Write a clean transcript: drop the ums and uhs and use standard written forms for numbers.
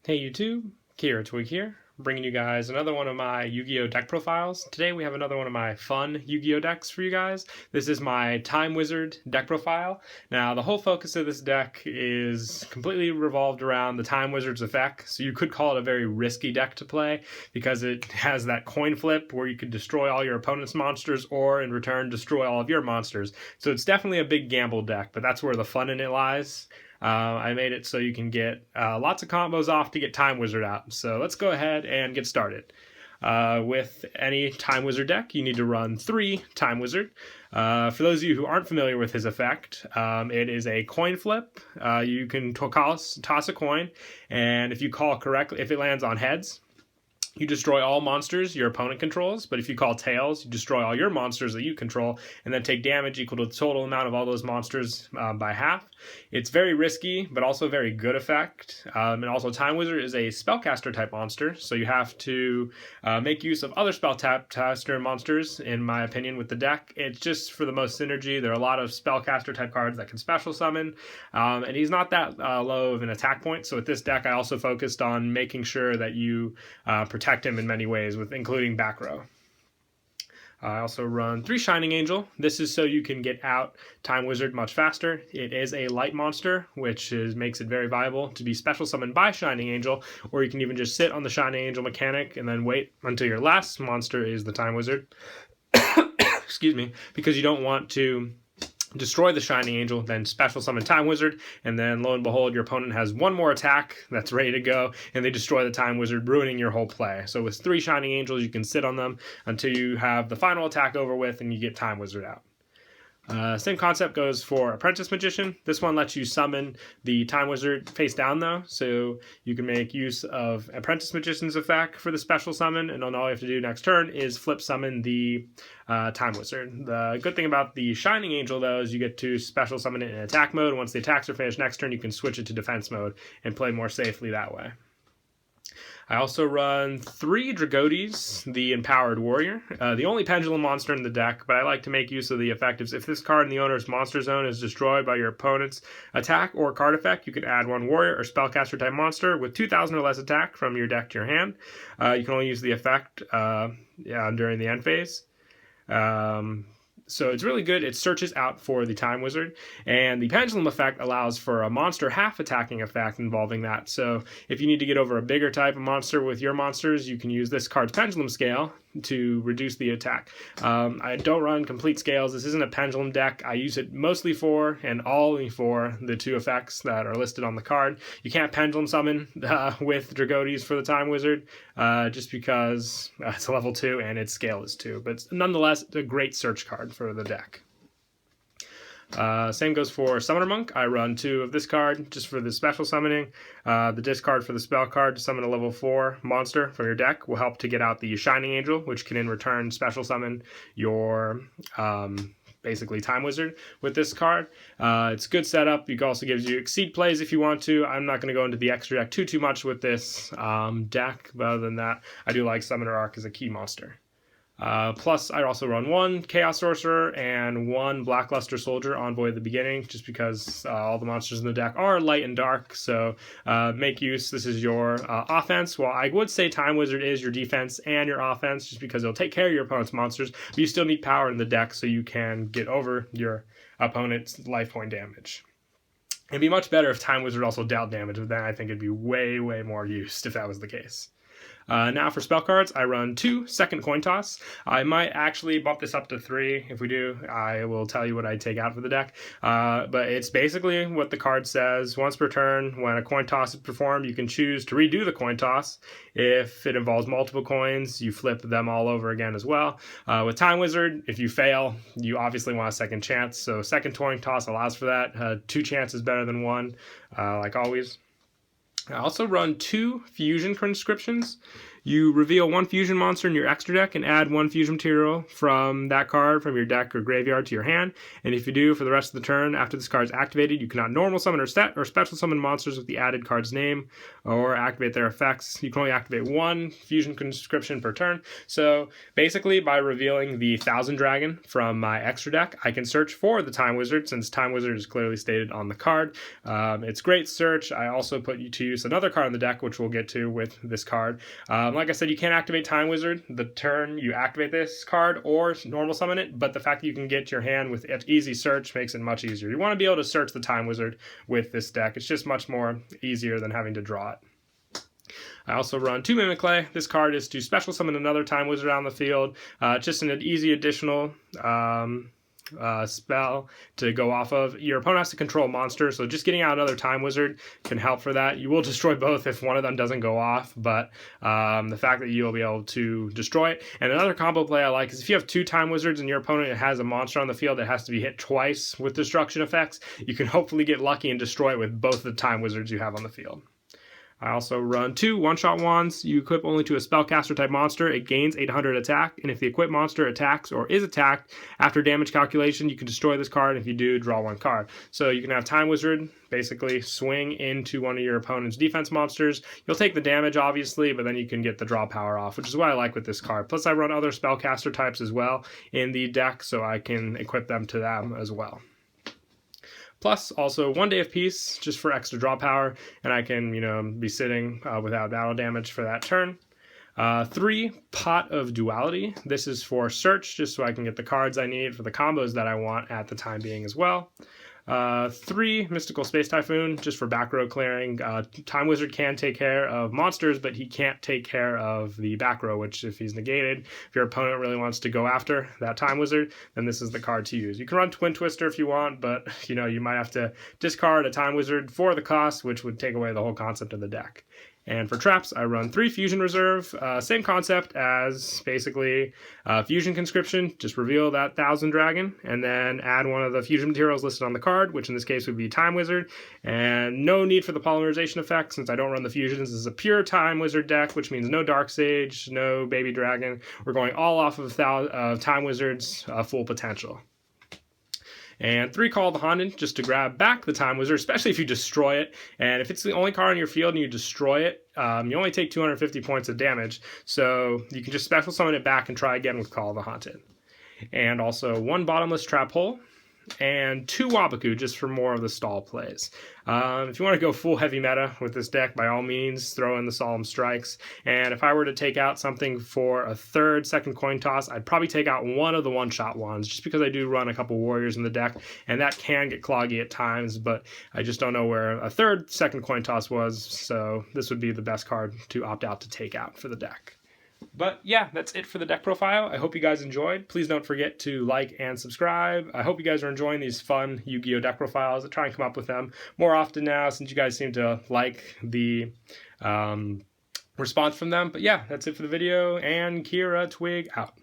Hey YouTube, Kira Twig here, bringing you guys another one of my Yu-Gi-Oh deck profiles. Today we have another one of my fun Yu-Gi-Oh decks for you guys. This is my Time Wizard deck profile. Now the whole focus of this deck is completely revolved around the Time Wizard's effect, so you could call it a very risky deck to play because it has that coin flip where you could destroy all your opponent's monsters or in return destroy all of your monsters. So it's definitely a big gamble deck, but that's where the fun in it lies. I made it so you can get lots of combos off to get Time Wizard out. So let's go ahead and get started. With any Time Wizard deck, you need to run 3 Time Wizard. For those of you who aren't familiar with his effect, it is a coin flip. You can toss a coin, and if you call correctly, if it lands on heads, you destroy all monsters your opponent controls, but if you call tails, you destroy all your monsters that you control, and then take damage equal to the total amount of all those monsters by half. It's very risky, but also a very good effect. And also Time Wizard is a spellcaster type monster, so you have to make use of other spellcaster monsters, in my opinion, with the deck. It's just for the most synergy. There are a lot of spellcaster type cards that can special summon, and he's not that low of an attack point, so with this deck I also focused on making sure that you protect him in many ways, with including back row. I also run 3 Shining Angel. This is so you can get out Time Wizard much faster. It is a light monster, which makes it very viable to be special summoned by Shining Angel, or you can even just sit on the Shining Angel mechanic and then wait until your last monster is the Time Wizard. Excuse me, because you don't want to destroy the Shining Angel, then special summon Time Wizard, and then lo and behold, your opponent has one more attack that's ready to go, and they destroy the Time Wizard, ruining your whole play. So with 3 Shining Angels, you can sit on them until you have the final attack over with, and you get Time Wizard out. Same concept goes for Apprentice Magician. This one lets you summon the Time Wizard face down though, so you can make use of Apprentice Magician's effect for the special summon, and then all you have to do next turn is flip summon the Time Wizard. The good thing about the Shining Angel though is you get to special summon it in attack mode, and once the attacks are finished next turn you can switch it to defense mode and play more safely that way. I also run 3 Dragotes, the Empowered Warrior, the only pendulum monster in the deck, but I like to make use of the effect. If this card in the owner's monster zone is destroyed by your opponent's attack or card effect, you can add 1 warrior or spellcaster type monster with 2,000 or less attack from your deck to your hand. You can only use the effect during the end phase. So it's really good. It searches out for the Time Wizard, and the Pendulum effect allows for a monster half attacking effect involving that. So if you need to get over a bigger type of monster with your monsters, you can use this card's Pendulum scale to reduce the attack. I don't run complete scales. This isn't a pendulum deck. I use it mostly for and only for the 2 effects that are listed on the card. You can't pendulum summon with Dragotes for the Time Wizard just because it's a level 2 and its scale is 2, but nonetheless a great search card for the deck. Same goes for Summoner Monk. I run 2 of this card just for the special summoning. The discard for the spell card to summon a level 4 monster from your deck will help to get out the Shining Angel, which can in return special summon your basically Time Wizard with this card. It's good setup. It also gives you Exceed plays if you want to. I'm not going to go into the extra deck too much with this deck, but other than that, I do like Summoner Arc as a key monster. Plus, I also run 1 Chaos Sorcerer and 1 Blackluster Soldier Envoy at the beginning, just because all the monsters in the deck are light and dark, so make use. This is your offense. Well, I would say Time Wizard is your defense and your offense, just because it'll take care of your opponent's monsters, but you still need power in the deck so you can get over your opponent's life point damage. It'd be much better if Time Wizard also dealt damage, but then I think it'd be way, way more used if that was the case. Now for spell cards, I run 2 Second Coin Toss. I might actually bump this up to 3. If we do, I will tell you what I take out for the deck. But it's basically what the card says. Once per turn, when a coin toss is performed, you can choose to redo the coin toss. If it involves multiple coins, you flip them all over again as well. With Time Wizard, if you fail, you obviously want a second chance. So second coin toss allows for that. 2 chances better than 1, like always. I also run 2 Fusion Conscriptions. you reveal one fusion monster in your extra deck and add one fusion material from that card from your deck or graveyard to your hand. And if you do, for the rest of the turn, after this card is activated, you cannot normal summon or special summon monsters with the added card's name or activate their effects. You can only activate one fusion conscription per turn. So basically, by revealing the Thousand Dragon from my extra deck, I can search for the Time Wizard, since Time Wizard is clearly stated on the card. It's great search. I also put you to use another card in the deck, which we'll get to with this card. Like I said, you can't activate Time Wizard the turn you activate this card or normal summon it, but the fact that you can get your hand with easy search makes it much easier. You want to be able to search the Time Wizard with this deck. It's just much more easier than having to draw it. I also run 2 Mimic Clay. This card is to special summon another Time Wizard on the field. Just an easy additional spell to go off of. Your opponent has to control a monster, so just getting out another Time Wizard can help for that. You will destroy both if one of them doesn't go off, but the fact that you'll be able to destroy it. And another combo play I like is if you have 2 Time Wizards and your opponent has a monster on the field that has to be hit twice with destruction effects, you can hopefully get lucky and destroy it with both the Time Wizards you have on the field. I also run 2 one-shot wands. You equip only to a spellcaster type monster. It gains 800 attack, and if the equipped monster attacks or is attacked after damage calculation, you can destroy this card. If you do, draw 1 card. So you can have Time Wizard basically swing into one of your opponent's defense monsters. You'll take the damage, obviously, but then you can get the draw power off, which is what I like with this card. Plus, I run other spellcaster types as well in the deck, so I can equip them to them as well. Plus, also 1 Day of Peace, just for extra draw power, and I can, be sitting without battle damage for that turn. 3 Pot of Duality. This is for search, just so I can get the cards I need for the combos that I want at the time being as well. 3 Mystical Space Typhoon, just for back row clearing. Time Wizard can take care of monsters, but he can't take care of the back row, which if he's negated, if your opponent really wants to go after that Time Wizard, then this is the card to use. You can run Twin Twister if you want, but you might have to discard a Time Wizard for the cost, which would take away the whole concept of the deck. And for traps, I run 3 Fusion Reserve. Same concept as basically Fusion Conscription. Just reveal that Thousand Dragon and then add one of the fusion materials listed on the card, which in this case would be Time Wizard. And no need for the polymerization effect since I don't run the fusions. This is a pure Time Wizard deck, which means no Dark Sage, no Baby Dragon. We're going all off of Time Wizard's full potential. And 3 Call the Haunted, just to grab back the Time Wizard, especially if you destroy it. And if it's the only card on your field and you destroy it, you only take 250 points of damage. So you can just special summon it back and try again with Call the Haunted. And also 1 Bottomless Trap Hole. And 2 Waboku, just for more of the stall plays. If you want to go full heavy meta with this deck, by all means, throw in the Solemn Strikes. And if I were to take out something for a 3rd second coin toss, I'd probably take out one of the one-shot ones, just because I do run a couple warriors in the deck, and that can get cloggy at times, but I just don't know where a 3rd second coin toss was, so this would be the best card to opt out to take out for the deck. But yeah, that's it for the deck profile. I hope you guys enjoyed. Please don't forget to like and subscribe. I hope you guys are enjoying these fun Yu-Gi-Oh! Deck profiles. I try and come up with them more often now since you guys seem to like the response from them. But yeah, that's it for the video, and Kira Twig out.